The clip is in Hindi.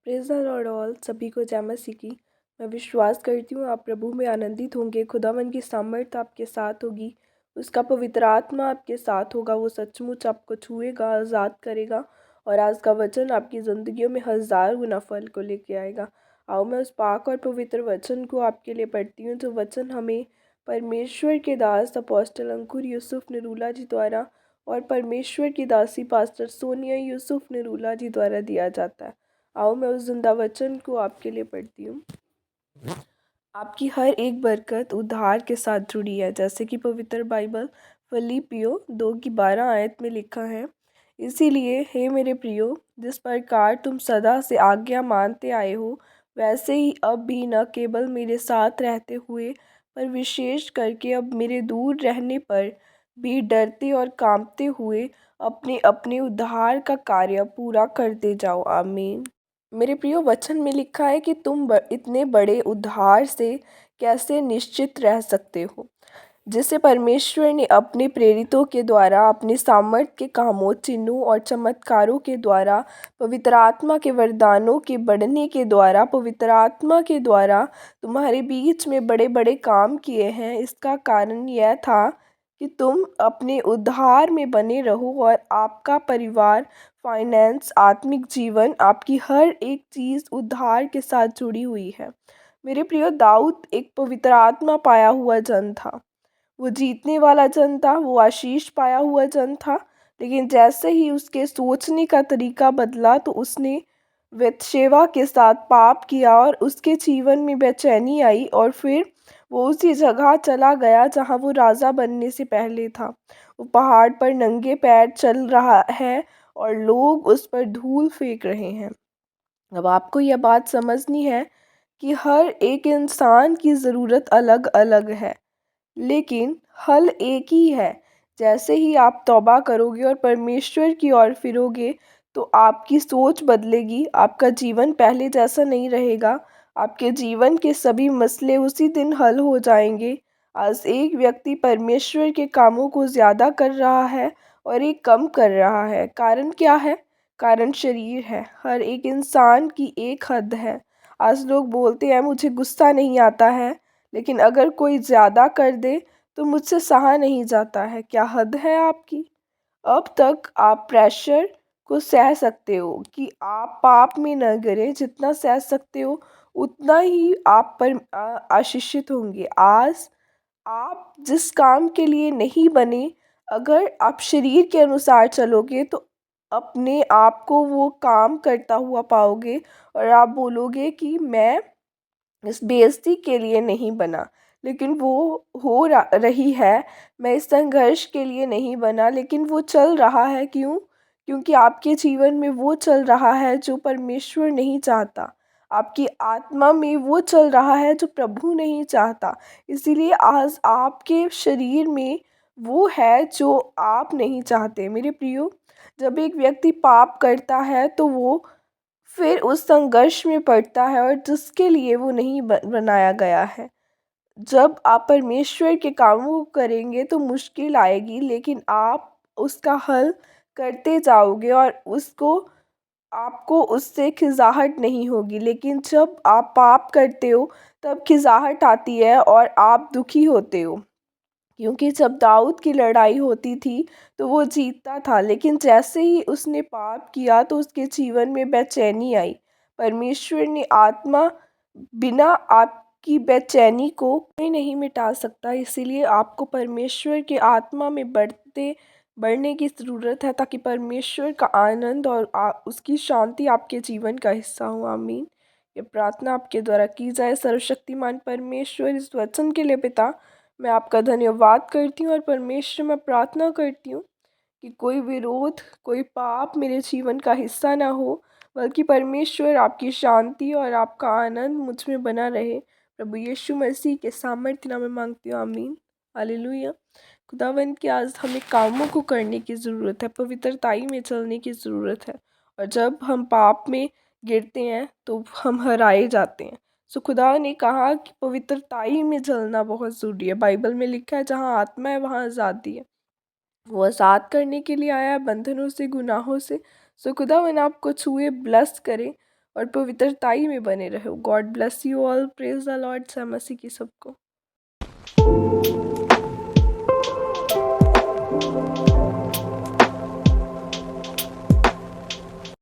Praise the Lord all. सभी को जय मसीह की। मैं विश्वास करती हूँ आप प्रभु में आनंदित होंगे। खुदावन की सामर्थ आपके साथ होगी, उसका पवित्र आत्मा आपके साथ होगा। वो सचमुच आपको छुएगा, आज़ाद करेगा और आज का वचन आपकी ज़िंदगियों में 1000 गुना फल को लेके आएगा। आओ मैं उस पाक और पवित्र वचन को आपके लिए पढ़ती हूँ, जो वचन हमें परमेश्वर के दास अपोस्टल अंकुर यूसुफ निरूला जी द्वारा और परमेश्वर की दासी पास्टर सोनिया यूसुफ निरूला जी द्वारा दिया जाता है। आओ मैं उस जिंदा वचन को आपके लिए पढ़ती हूँ। आपकी हर एक बरकत उद्धार के साथ जुड़ी है, जैसे कि पवित्र बाइबल फिलिप्पियों 2:12 आयत में लिखा है। इसीलिए हे मेरे प्रियो, जिस प्रकार तुम सदा से आज्ञा मानते आए हो, वैसे ही अब भी न केवल मेरे साथ रहते हुए पर विशेष करके अब मेरे दूर रहने पर भी डरते और कांपते हुए अपने अपने उद्धार का कार्य पूरा करते जाओ। आमीन। मेरे प्रियो, वचन में लिखा है कि तुम इतने बड़े उद्धार से कैसे निश्चित रह सकते हो, जिसे परमेश्वर ने अपने प्रेरितों के द्वारा अपने सामर्थ्य के कामों, चिन्हों और चमत्कारों के द्वारा, पवित्र आत्मा के वरदानों के बढ़ने के द्वारा, पवित्र आत्मा के द्वारा तुम्हारे बीच में बड़े बड़े काम किए हैं। इसका कारण यह था कि तुम अपने उद्धार में बने रहो और आपका परिवार, फाइनेंस, आत्मिक जीवन, आपकी हर एक चीज़ उद्धार के साथ जुड़ी हुई है। मेरे प्रियो, दाऊद एक पवित्र आत्मा पाया हुआ जन था। वो जीतने वाला जन था, वो आशीष पाया हुआ जन था। लेकिन जैसे ही उसके सोचने का तरीका बदला तो उसने वेतशेवा के साथ पाप किया और उसके जीवन में बेचैनी आई और फिर वो उसी जगह चला गया जहाँ वो राजा बनने से पहले था। वो पहाड़ पर नंगे पैर चल रहा है और लोग उस पर धूल फेंक रहे हैं। अब आपको यह बात समझनी है कि हर एक इंसान की ज़रूरत अलग अलग है, लेकिन हल एक ही है। जैसे ही आप तौबा करोगे और परमेश्वर की ओर फिरोगे तो आपकी सोच बदलेगी। आपका जीवन पहले जैसा नहीं रहेगा। आपके जीवन के सभी मसले उसी दिन हल हो जाएंगे। आज एक व्यक्ति परमेश्वर के कामों को ज़्यादा कर रहा है और एक कम कर रहा है। कारण क्या है? कारण शरीर है। हर एक इंसान की एक हद है। आज लोग बोलते हैं मुझे गुस्सा नहीं आता है, लेकिन अगर कोई ज़्यादा कर दे तो मुझसे सहा नहीं जाता है। क्या हद है आपकी? अब तक आप प्रेशर को सह सकते हो कि आप पाप में न गिरे। जितना सह सकते हो उतना ही आप पर आशीषित होंगे। आज आप जिस काम के लिए नहीं बने, अगर आप शरीर के अनुसार चलोगे तो अपने आप को वो काम करता हुआ पाओगे और आप बोलोगे कि मैं इस बेइज्जती के लिए नहीं बना, लेकिन वो रही है। मैं इस संघर्ष के लिए नहीं बना, लेकिन वो चल रहा है। क्यों? क्योंकि आपके जीवन में वो चल रहा है जो परमेश्वर नहीं चाहता। आपकी आत्मा में वो चल रहा है जो प्रभु नहीं चाहता। इसीलिए आज आपके शरीर में वो है जो आप नहीं चाहते। मेरे प्रियो, जब एक व्यक्ति पाप करता है तो वो फिर उस संघर्ष में पड़ता है और जिसके लिए वो नहीं बनाया गया है। जब आप परमेश्वर के कामों को करेंगे तो मुश्किल आएगी, लेकिन आप उसका हल करते जाओगे और उसको आपको उससे खिंचाहट नहीं होगी। लेकिन जब आप पाप करते हो तब खिंचाहट आती है और आप दुखी होते हो। क्योंकि जब दाऊद की लड़ाई होती थी तो वो जीतता था, लेकिन जैसे ही उसने पाप किया तो उसके जीवन में बेचैनी आई। परमेश्वर ने आत्मा बिना आपकी बेचैनी को कोई नहीं मिटा सकता। इसीलिए आपको परमेश्वर के आत्मा में बढ़ने की ज़रूरत है, ताकि परमेश्वर का आनंद और उसकी शांति आपके जीवन का हिस्सा हो। आमीन। ये प्रार्थना आपके द्वारा की जाए। सर्वशक्तिमान परमेश्वर, इस वचन के लिए पिता, मैं आपका धन्यवाद करती हूँ और परमेश्वर मैं प्रार्थना करती हूँ कि कोई विरोध, कोई पाप मेरे जीवन का हिस्सा ना हो, बल्कि परमेश्वर आपकी शांति और आपका आनंद मुझ में बना रहे। प्रभु यीशु मसीह के सामर्थ्य नाम में मांगती हूँ। आमीन। हालेलुया। खुदावंद की आज हमें कामों को करने की ज़रूरत है, पवित्रताई में चलने की ज़रूरत है। और जब हम पाप में गिरते हैं तो हम हराए जाते हैं। सो खुदा ने कहा कि पवित्रताई में चलना बहुत ज़रूरी है। बाइबल में लिखा है जहाँ आत्मा है वहाँ आज़ादी है। वो आज़ाद करने के लिए आया है बंधनों से, गुनाहों से। सो खुदावन आपको छुए, ब्लेस करे और पवित्रताई में बने रहो। God bless you all. Praise the Lord. जय मसीह की सबको।